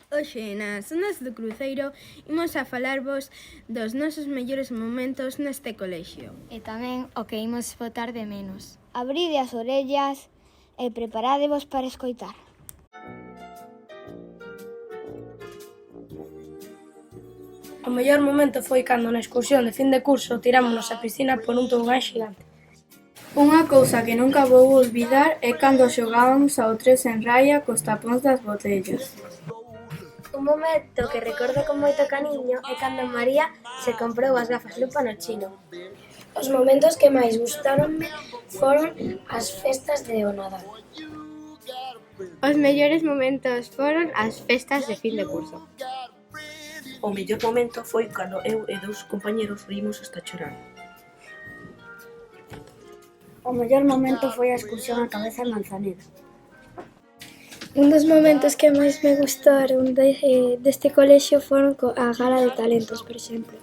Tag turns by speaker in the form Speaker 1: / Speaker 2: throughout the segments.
Speaker 1: Hoxe, nas Ondas do Cruceiro, imos a falarvos dos nosos mellores momentos neste colexio.
Speaker 2: E tamén o que imos botar de menos.
Speaker 3: Abride as orellas e preparádevos para escoitar.
Speaker 4: O mellor momento foi cando na excursión de fin de curso tirámonos á piscina por un tobogán xigante. Unha cousa que nunca vou olvidar é cando xogábamos ao 3 en raia cos tapóns das botellas.
Speaker 3: Un momento que recordo con moito cariño é cando María se comprou as gafas lupa no chino. Os momentos que máis gustáronme foron as festas de o Nadal.
Speaker 1: Os mellores momentos foron as festas de fin de curso.
Speaker 5: O mellor momento foi cando eu e dous compañeros rimos hasta chorar.
Speaker 3: O mellor momento foi a excursión á Cabeza en Manzaneda.
Speaker 6: Un dos momentos que máis me gustaron deste colexio foron a gala de talentos, por exemplo.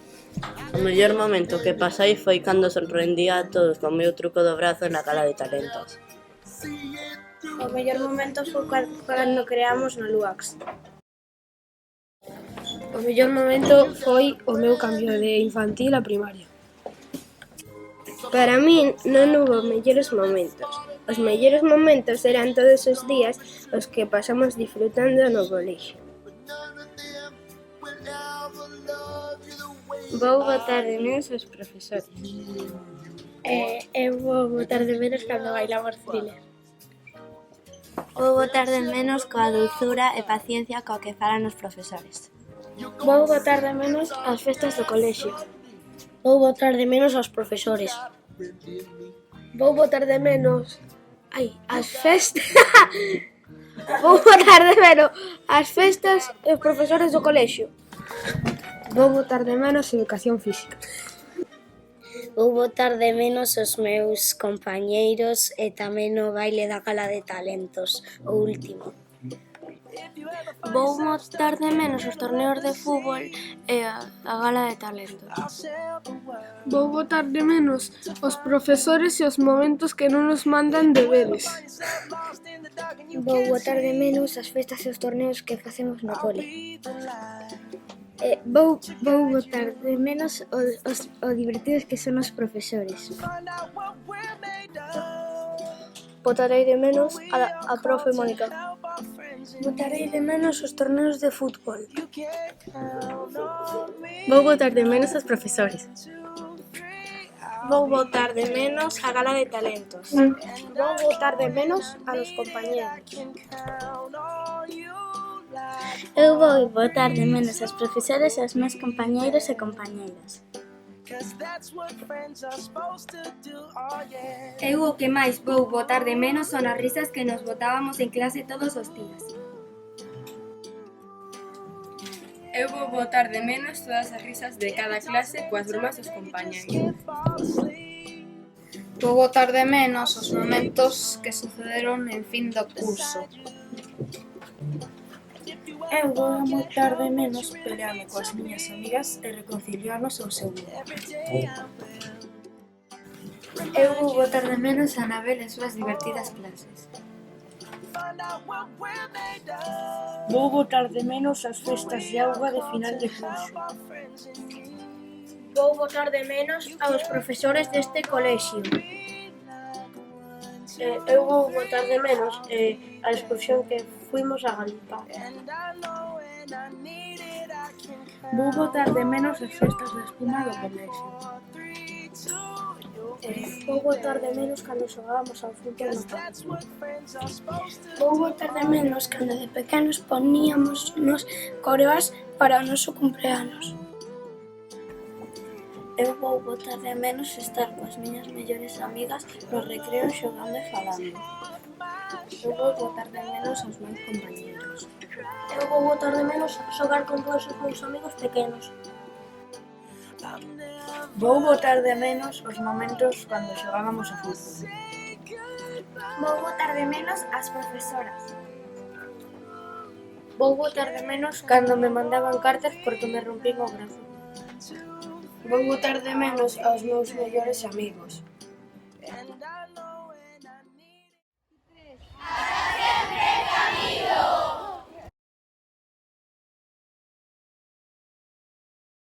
Speaker 7: O mellor momento que pasei foi cando sorprendía a todos co meu truco do brazo na gala de talentos.
Speaker 4: O mellor momento foi cando creamos no Luax. O mellor momento foi o meu cambio de infantil a primaria.
Speaker 1: Para min non hubo mellores momentos. Os mellores momentos eran todos os días os que pasamos disfrutando no colexio. Vou botar de menos os profesores.
Speaker 6: Eu vou botar de menos cando bailamos thriller.
Speaker 2: Vou botar de menos coa dulzura e paciencia coa que falan os profesores.
Speaker 6: Vou botar de menos as festas do colexio.
Speaker 4: Vou botar de menos aos profesores.
Speaker 6: Vou botar de menos as festas. Vou botar de menos as festas e os profesores do colexio.
Speaker 4: Vou botar de menos educación física.
Speaker 3: Vou botar de menos os meus compañeiros e tamén o baile da gala de talentos, o último.
Speaker 6: Vou botar de menos os torneos de fútbol e a gala de talentos.
Speaker 4: Vou botar de menos os profesores e os momentos que non nos mandan deberes.
Speaker 6: Vou botar de menos as festas e os torneos que facemos no cole. Vou botar de menos o divertidos que son os profesores.
Speaker 4: Botarei de menos a profe Mónica.
Speaker 6: Botarei de menos os torneos de fútbol.
Speaker 7: Vou botar de menos os profesores.
Speaker 4: Vou botar de menos a gala de talentos. Vou botar de menos a los compañeros.
Speaker 2: Eu vou botar de menos aos profesores e aos meus compañeiros e compañeiras.
Speaker 8: Eu o que máis vou botar de menos son as risas que nos botábamos en clase todos os días.
Speaker 9: Eu vou botar de menos todas as risas de cada clase coas bromas dos compañeiros.
Speaker 10: Vou botar de menos os momentos que sucederon en fin do curso.
Speaker 5: Eu vou botar de menos pelearme coas miñas amigas e reconciliarnos ao seu día.
Speaker 8: Eu vou botar de menos a Anabel e súas divertidas clases.
Speaker 5: Vou botar de menos as festas de auga de final de curso.
Speaker 4: Vou botar de menos aos profesores deste colexio. Eu vou botar de menos a excursión que fuimos a Galicia.
Speaker 5: Vou botar de menos as festas de espuma do colexio.
Speaker 4: Vou botar de menos cando xogábamos ao fútbol no campo.
Speaker 6: Vou botar de menos cando de pequenos poníamos nos coreoas para o noso cumpleanos.
Speaker 3: Eu vou botar de menos estar coas miñas mellores amigas nos recreos xogando e falando.
Speaker 4: Eu vou botar de menos aos meus compañeros. Eu vou botar de menos xogar con todos os meus amigos pequenos.
Speaker 5: Vou botar de menos os momentos cando xogábamos a fútbol.
Speaker 8: Vou botar de menos as profesoras.
Speaker 4: Vou botar de menos cando me mandaban cartas porque me rompín o brazo.
Speaker 5: Vou botar de menos aos meus mellores amigos.